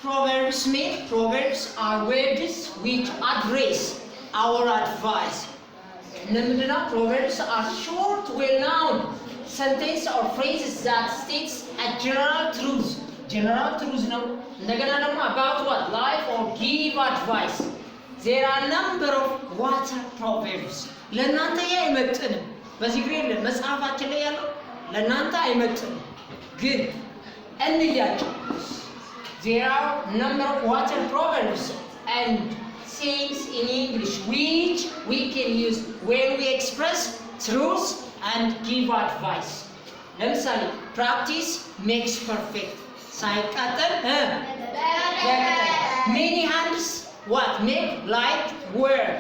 Proverbs mean proverbs are words which address our advice. Proverbs are short, well-known sentences or phrases that states a general truth. General truth now. About what? Life or give advice. There are a number of water proverbs. ለእናንተ አይመጥንም በዚህ ግሬድ መጽሐፋችን ላይ ያለው ለእናንተ አይመጥንም ግን እንያቸው. There are a number of water proverbs and sayings in English which we can use when we express truth and give advice. ለምሳሌ practice makes perfect. ሳይቃጠል many hands what make light work.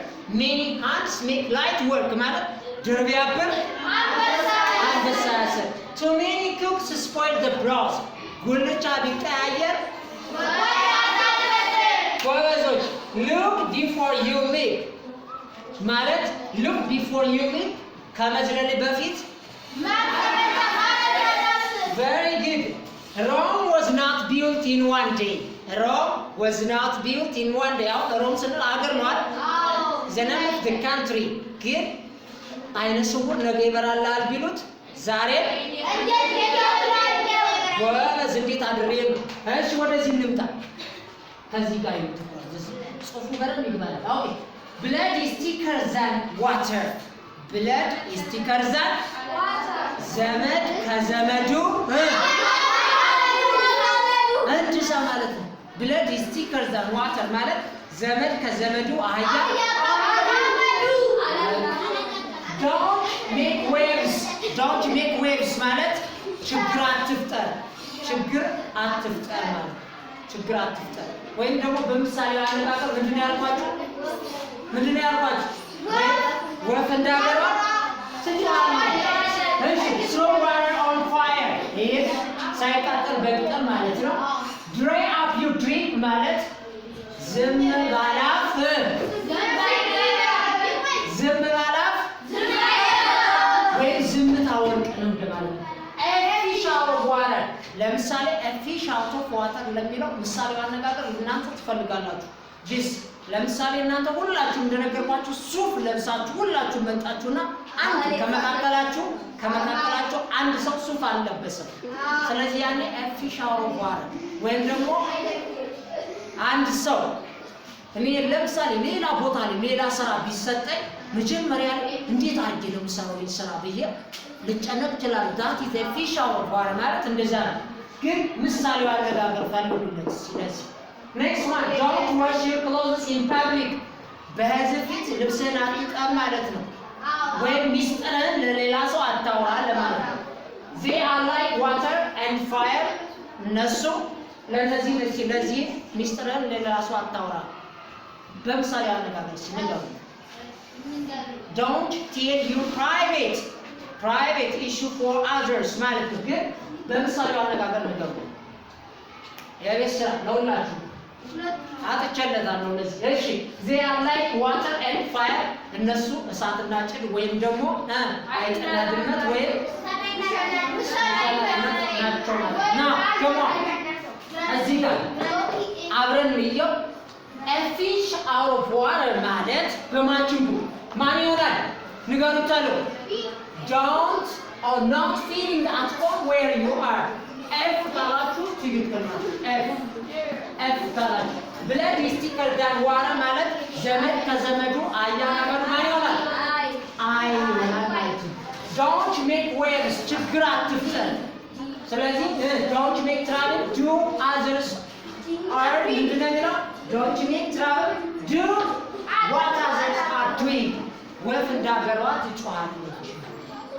Many hands make light work ማለት ድርብ ያብር አንበሳሰ. Too many cooks spoil the broth. ጉልቻ ቢቀያየር ጎበዞች look before you leap ማለት look before you leap ከመዝለል በፊት very good. Rome was not built in one day. Rome was not built in one day. Rome ስንል ሀገር ነው አይደል? The name of the country. ግን አይነ ስውር ነገ ይበራልሃል ቢሉት ዛሬ ወለዝ እንዴት አድርጌ እሺ ወደዚህ እንምጣ ከዚህ ጋር ይምጣ ጽሁፉ በደንብ ይባላል. ኦኬ blood is thicker than water. blood is thicker than water. ዘመድ ከዘመዱ እንድሳ ማለት ነው. blood is thicker than water ማለት ዘመድ ከዘመዱ አህያ. don't make waves. don't make waves ማለት ችግር አትፍጠር. ችግር አትፍጠር ማለት ችግር አትፍጠር. ወይም ደግሞ በምሳሌ አነጋገር ምንድነው ያልኳችሁ? ወፍ እንዳገባ ትችላለች. እሺ throw water on fire. ይሄ ሳይቃጠል በቅጠል ማለት ነው. dry up your drink ማለት ዝም ባላፍ ወይ ዝምታ ወርቅ ነው ማለት ነው. a fish out of water ለምሳሌ a fish out of water ለሚለው ምሳሌ አነጋገር እናንተ ትፈልጋላችሁ. this ለምሳሌ እናንተ ሁላችሁ እንደነገርኳችሁ ሱፍ ለብሳችሁ ሁላችሁ መጣችሁና አንድ ከመካከላችሁ አንድ ሰው ሱፍ አልለበሰም። ስለዚህ ያኔ a fish out of water ወይም ደግሞ አንድ ሰው እኔ ለምሳሌ ሌላ ቦታ ላይ ሌላ ስራ ቢሰጠኝ መጀመሪያ ላይ እንዴት አድርጌ ነው የምሰራው ይሰራ ብዬ ልጨነቅ እችላለሁ. that is a fish out of water ማለት እንደዛ ነው። ግን ምሳሌው አነጋገር ፈልጉለት. ስለዚህ next one don't wash your clothes in public. በህዝብ ፊት ልብስህን አትጠብ ማለት ነው። ወይም ሚስጥርህን ለሌላ ሰው አታውራ ለማለት ነው. they are like water and fire. እነሱ ለዚህ ሚስጥርህን ለሌላ ሰው አታውራ. በምሳሌ አነጋገር ሲነገር don't tell your private issue for others ማለት ነው። ግን በምሳሌ አነጋገር ነገሩ የቤት ስራ ለሁላችሁ አጥቻለታለሁ ለዚህ. እሺ they are like water and fire. እነሱ እሳትና ጭድ ወይም ደግሞ አይጥና ድመት ወይም ናቸው ማለት ነው. come on እዚህ ጋር አብረን ልየው. a fish out of water ማለት በማችንቡ ማን ይሆናል ንገሩታሉ? don't or not feeling at home where you are. f ካላችሁ ትክክል ነው. f ካላችሁ blood is thicker than water ማለት ዘመድ ከዘመዱ አያናገሩ ማን ይሆናል? አይ ማለት don't make waves ችግር አትፍጠር. ስለዚህ don't make trouble do others are ምንድነው? don't make trouble do what others are doing. ወፍ እንዳገሯ ትጮሃለች.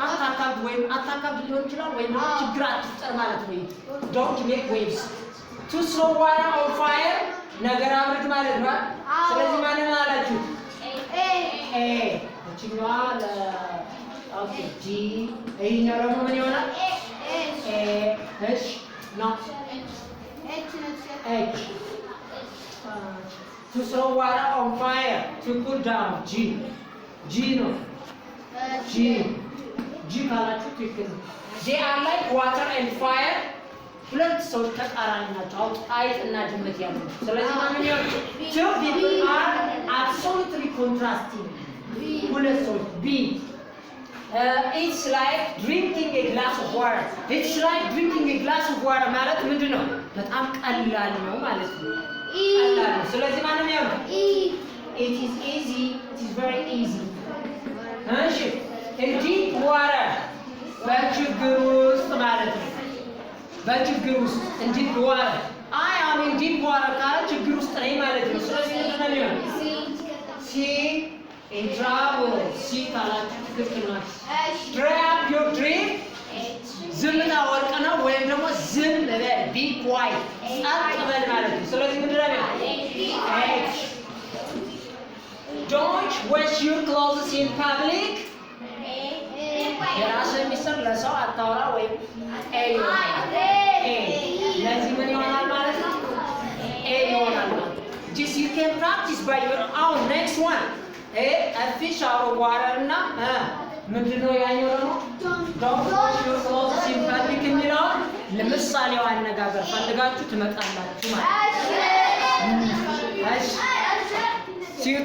አታካብ ወይም አታካብ ሊሆን ይችላል ወይም ችግር አትፍጠር ማለት ነው. don't make waves. to throw water on fire ነገር አብርድ ማለት ነው. ስለዚህ ማንን አላችሁ? እቺኛዋ ኦኬ ጂ ይሄኛው ደግሞ ምን ይሆናል? እሺ ነው H. To throw water on fire. To cool down. G no. G ካላችሁ ትክክል ነው. They are like water and fire. ሁለት ሰዎች ተቃራኒ ናቸው። አሁን አይጥና ድመት ያለው ስለዚህ ማንኛውም two people are absolutely contrasting ሁለት ሰዎች B it's like drinking a glass of water it's like drinking a glass of water ማለት ምንድነው በጣም ቀላል ነው ማለት ነው ቀላል ነው ስለዚህ ማንኛውም it is easy it is very easy እሺ a deep water በችግር ውስጥ ማለት ነው በችግር ውስጥ እንዲህ ዋረ አይ አም ኢን ዲፕ ዋተር ካለ ችግር ውስጥ ነኝ ማለት ነው ስለዚህ ምንድነው የሚሆነው ሲ ኢን ትራብል ሲ ካላችሁ ትክክል ነው dry up your dream ዝምታ ወርቅ ነው ወይም ደግሞ ዝም በል be quiet ጸጥ በል ማለት ነው ስለዚህ ምንድነው የሚሆነው don't wash your clothes in public የራስህን ሚስጥር ለሰው አታውራ ወይም ለዚህ ምን ይሆናል ማለት ነው ይሆናል ማለት just you can practice by your own next one a fish out of water እና ምንድነው ያኛው ነው don't wash your clothes in public የሚለውን ለምሳሌው አነጋገር ፈልጋችሁ ትመጣላችሁ ማለት ነው እሺ